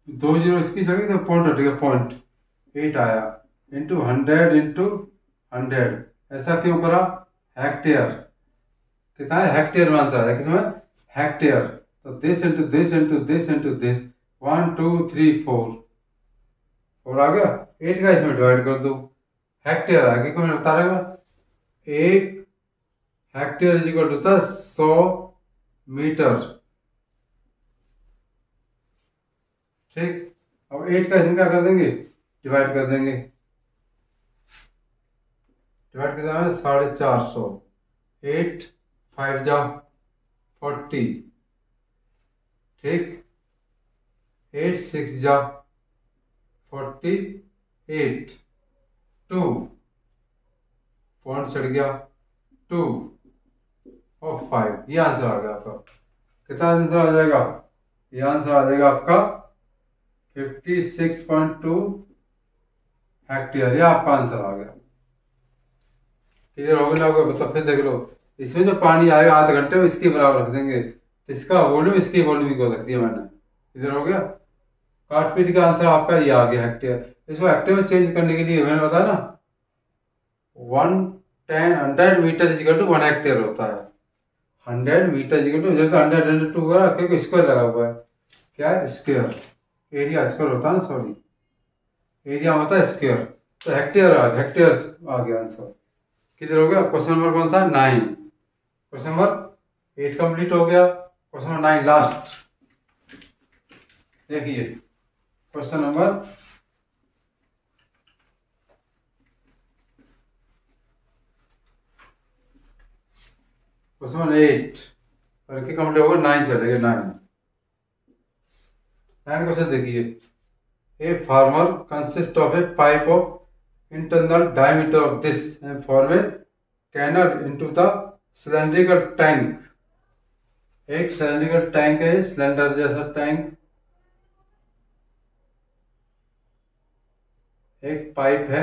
2 जीरो इसकी चढ़ी तो पॉइंट हट गया, 0.8 आया, इंटू 100 इंटू 100, ऐसा क्यों करा, हेक्टेयर, कितना है हेक्टेयर में आंसर है, किसमें हेक्टेयर, तो this into this into this into this, 1 2 3 4 आ गया, 8 का इसमें डिवाइड कर दो, हेक्टेयर आ गया, क्यों बता रहेगा, 1 हेक्टेयर इज इक्वल टू था 100 मीटर। ठीक, अब 8 का इसमें क्या कर देंगे, डिवाइड कर देंगे। डिवाइड कर देंगे 450, 8 5 जा 40, ठीक, 8 6 जा 48, 2 पॉइंट चढ़ गया 2 और 5। ये आंसर आ गया आपका। कितना आंसर आ जाएगा, ये आंसर आ जाएगा आपका 56.2 हेक्टेयर। ये आपका आंसर आ गया। क्लियर हो गया ना, होगा मतलब फिर देख लो, इसमें जो पानी आएगा आधे घंटे में इसके बराबर रख देंगे, इसका वॉल्यूम इसकी वॉल्यूम हो सकती है मैंने। क्लियर हो गया, काट पीट का आंसर आपका ये आ गया हेक्टेयर। इसको हेक्टेयर में चेंज करने के लिए मैंने बताया ना 100 मीटर इजिकल टू 1 हेक्टेयर होता है। 100 मीटर इजिकल टू, जैसे 100 2 होगा क्योंकि स्क्वायर लगा हुआ है। क्या है, स्क्वायर, एरिया स्क्वायर होता है ना, सॉरी एरिया होता है स्क्वायर, तो हेक्टेयर हेक्टेयर आ गया आंसर। किधर हो गया, क्वेश्चन नंबर कौन सा, 9। क्वेश्चन नंबर 8 कंप्लीट हो गया। क्वेश्चन नंबर 9 लास्ट देखिए। क्वेश्चन नंबर 8 करके कंप्लीट होगा, 9 चलेगा। 9 क्वेश्चन देखिए। A farmer consist of A pipe of internal diameter of this and form a canal into the cylindrical tank। एक cylindrical tank है, cylinder जैसा टैंक, एक पाइप है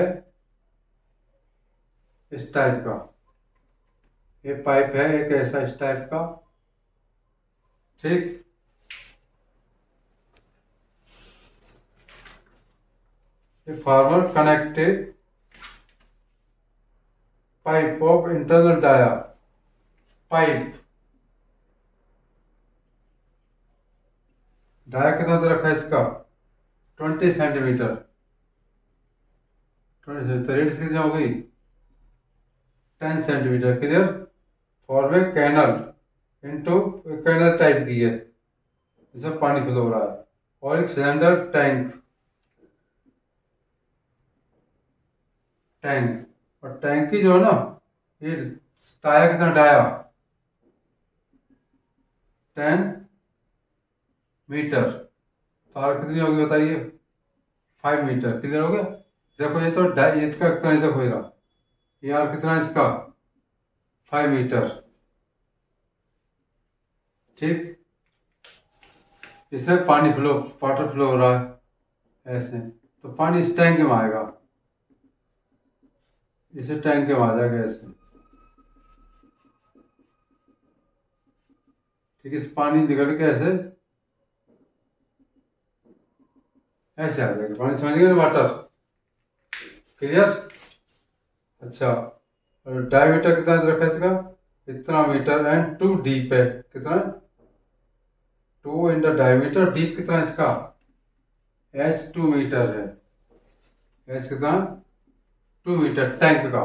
इस टाइप का, ये पाइप है एक ऐसा इस टाइप का, ठीक। ये farmer connected pipe of internal dia, pipe dia कितना दे रखा है इसका 20 सेंटीमीटर, 20 सेंटीमीटर, रेडियस कितनी हो गई 10 सेंटीमीटर। क्लियर, फॉर्म ए कैनल इनटू, कैनल टाइप की है, इसमें पानी फ्लो हो रहा है, और एक सिलेंडर टैंक, टैंक, और टैंक की जो है ना, ये डाया कितना, डाया 10 मीटर, तार कितनी होगी बताइए 5 मीटर। क्लियर हो गया, देखो ये तो ये इसका कितना, देखो ये यार कितना इसका 5 मीटर, ठीक। इससे पानी फ्लो, वाटर फ्लो हो रहा है ऐसे, तो पानी इस टैंक में आएगा, इसे टैंक में आ जाएगा ऐसे, ठीक। इस पानी निकल के ऐसे ऐसे आ जाएगा पानी, समझ गए, वाटर। क्लियर, अच्छा। और डायमीटर कितना रखा है इसका, इतना मीटर, एंड 2 डीप है, कितना 2 इन द डायमीटर, डीप कितना इसका h 2 मीटर है, h कितना 2 मीटर टैंक का।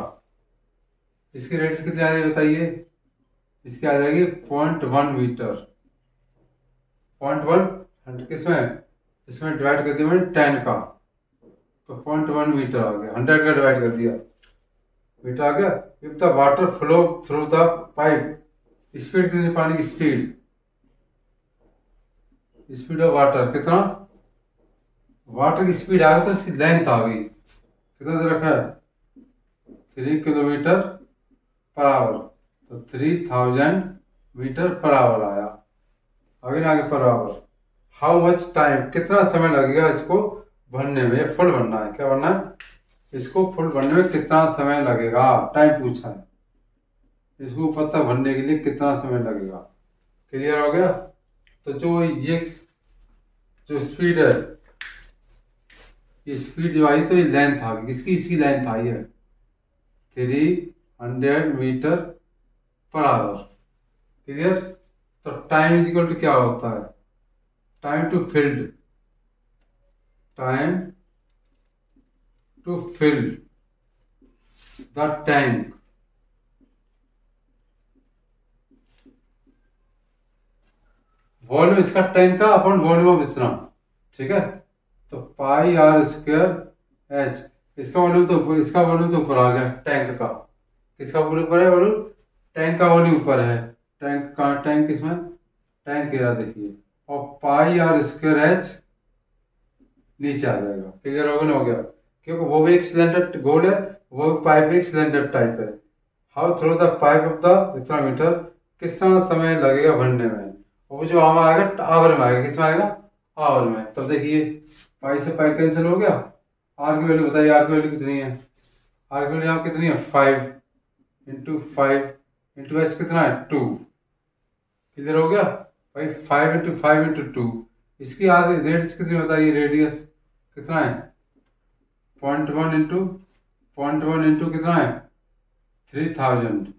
इसकी रेडियस कितनी आ जाएगी बताइए, इसकी आ जाएगी 0.1 मीटर, 0.1 किसमें, इसमें डिवाइड कर दिया मैंने 10 का, तो 0.1 मीटर आ गया, 100 का डिवाइड कर दिया, मीटर आ गया। If the water flow through the pipe, speed कितनी पानी की, स्पीड, स्पीड ऑफ वाटर कितना, वाटर की स्पीड आ गई, तो इसकी लेंथ आ गई, कितना दे रखा है 3 किलोमीटर पर आवर, तो 3000 मीटर पर आवर आया। आगे per hour. How much time, कितना समय लगेगा इसको भरने में, फुल भरना है, क्या भरना है, इसको फुल भरने में कितना समय लगेगा, टाइम पूछा है, इसको पत्ता भरने के लिए कितना समय लगेगा। क्लियर हो गया, तो जो ये जो स्पीड है, ये स्पीड जो आई, तो ये लेंथ आ गई, इसकी लेंथ आई है 300 मीटर पर आवर। क्लियर, तो टाइम इज इक्वल टू क्या होता है, time to filled, time to fill the tank, volume इसका टैंक का अपन वॉल्यूम ऑफ इतना, ठीक है। तो पाई आर स्क्वायर एच, इसका वॉल्यूम तो ऊपर आ गया टैंक का। किसका वॉल्यूम ऊपर है? वॉल्यूम टैंक का वॉल्यूम ऊपर है। टैंक का, टैंक इसमें टैंक एरिया देखिए, और पाई आर स्क्वायर एच नीचे आ जाएगा। क्लियर हो गया? क्योंकि वो भी एक सिलेंडर गोल है, वो भी पाइप भी एक सिलेंडर टाइप है। How through the pipe of the इतना मीटर, कितना समय लगेगा भरने में। वो जो आम आएगा आवर में आएगा, किसमें आएगा? आवर में। तब देखिए पाई से पाई कैंसिल हो गया। आर की वैल्यू बताइए, आर की वैल्यू कितनी है? आर की वैल्यू यहाँ कितनी है? 5 इंटू एच कितना है? 2। किधर हो गया भाई? 5 इंटू 2। इसकी आगे रेडियस कितनी बताइए? रेडियस कितना है? 0.1 इंटू कितना है? 3000।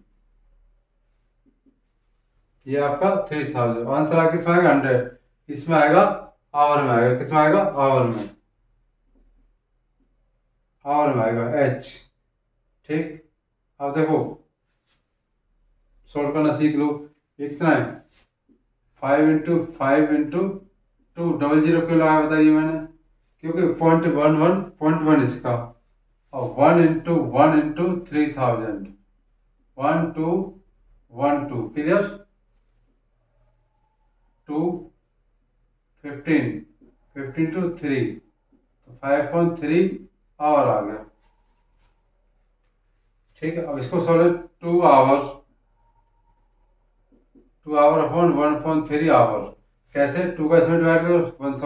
ये आपका 3000। आंसर आगे किसमें आएगा? 100। इसमें आएगा आवर में आएगा। किसमें आएगा? आवर में। आवर में आएगा एच। ठीक, अब देखो सोल्व करना सीख लो। ये कितना है? 5 इंटू 2। 00 क्यों लगाया बताइए मैंने? क्योंकि 0.11 इसका, और 1 इंटू 3000। 1 2 1 2 क्लियर? 2 15 टू 3, तो 5.3 आवर आ गया। ठीक है, अब इसको सॉल्व 2 आवर अपॉन 1.3 आवर। कैसे? 2 का इसमें डिवाइड करो, 1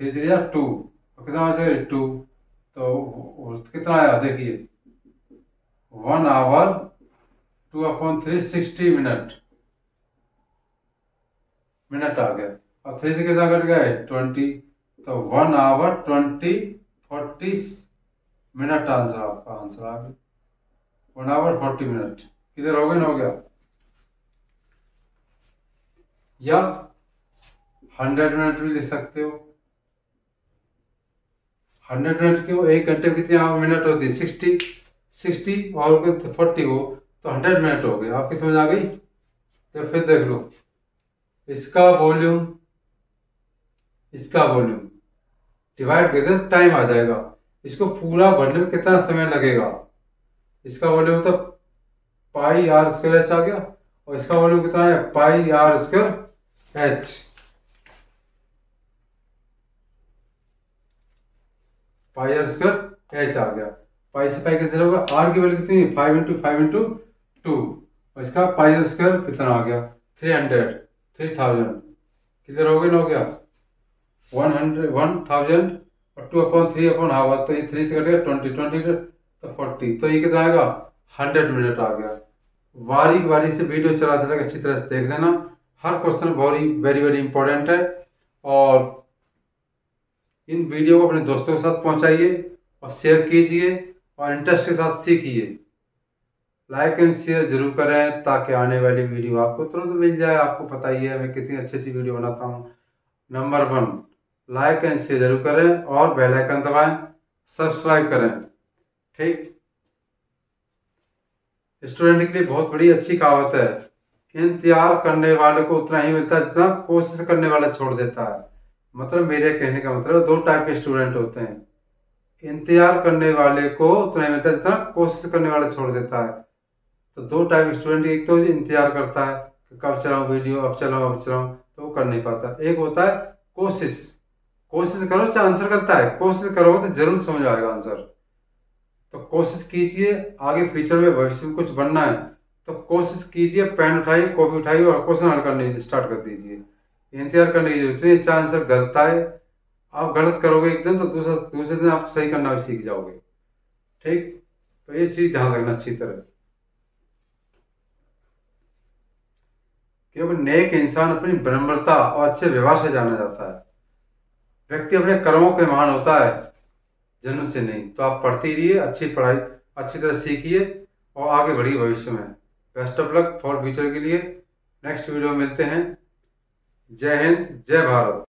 3 3 2, कितना आ जाएगा? 2। तो कितना आया देखिए, 1 आवर 2/3 60 मिनट आ गया। और 3 से कैसा कट गया है? 20। तो 1 आवर 40 मिनट आंसर आपका आंसर आ गया। 1 आवर 40 मिनट। किधर हो गया? हो गया। या 100 मिनट भी लिख सकते हो। 100 मिनट क्यों? 1 घंटे में कितनी मिनट होती है? 60 और 40 हो तो 100 मिनट हो गए। आपकी समझ आ गई? तो फिर देख लो, इसका वॉल्यूम डिवाइड कर दे, टाइम आ जाएगा। इसको पूरा भरने में कितना समय लगेगा? इसका वॉल्यूम तो पाई आर स्क्वायर एच आ गया, और इसका वॉल्यूम कितना है? Pi are square H. Pi are square H आ गया। पाई से पाई कैसे होगा? आर की वैल्यू कितनी है? 5 इंटू 2, और इसका पाई आर स्क्वायर कितना आ गया? 3000। किधर हो गया? हो गया 1000 और 2/3 हावर, तो ये 3 से कटेगा 20 तो 40, तो ये कितना आएगा? 100 मिनट आ गया। बारी से वीडियो चला अच्छी तरह से देख लेना। हर क्वेश्चन वेरी वेरी इंपॉर्टेंट है, और इन वीडियो को अपने दोस्तों के साथ पहुंचाइए और शेयर कीजिए, और इंटरेस्ट के साथ सीखिए। लाइक एंड शेयर जरूर करें ताकि आने वाली वीडियो आपको तुरंत मिल जाए। आपको पता ही है मैं कितनी अच्छी वीडियो बनाता हूँ। नंबर 1, लाइक एंड शेयर जरूर करें, और बेल आइकन दबाएं, सब्सक्राइब करें। ठीक, स्टूडेंट के लिए बहुत बड़ी अच्छी कहावत है, इंतजार करने वाले को उतना ही मिलता है जितना कोशिश करने वाला छोड़ देता है। मतलब मेरे कहने का मतलब 2 टाइप के स्टूडेंट होते हैं। इंतजार करने वाले को उतना ही मिलता है जितना कोशिश करने वाला छोड़ देता है। तो 2 टाइप स्टूडेंट, एक तो इंतजार करता है कि कब चलाऊं वीडियो, अब चलाऊं, तो वो कर नहीं पाता। एक होता है कोशिश करो चाहे आंसर करता है, कोशिश करोगे तो जरूर समझ आएगा आंसर। तो कोशिश कीजिए, आगे फ्यूचर में भविष्य में कुछ बनना है तो कोशिश कीजिए, पेन उठाइए, कॉपी उठाइए और क्वेश्चन हल करने स्टार्ट कर दीजिए। इंतजार करने की जरूरत नहीं। चाहे आंसर गलत आए, आप गलत करोगे एक दिन तो दूसरे दिन आप सही करना भी सीख जाओगे। ठीक, तो ये चीज ध्यान रखना अच्छी तरह, क्योंकि नेक इंसान अपनी विनम्रता और अच्छे व्यवहार से जाना जाता है। व्यक्ति अपने कर्मों के महान होता है, जन्म से नहीं। तो आप पढ़ती रहिए, अच्छी पढ़ाई अच्छी तरह सीखिए और आगे बढ़िए भविष्य में। Best of luck for future के लिए। नेक्स्ट वीडियो में मिलते हैं। जय हिंद, जय भारत।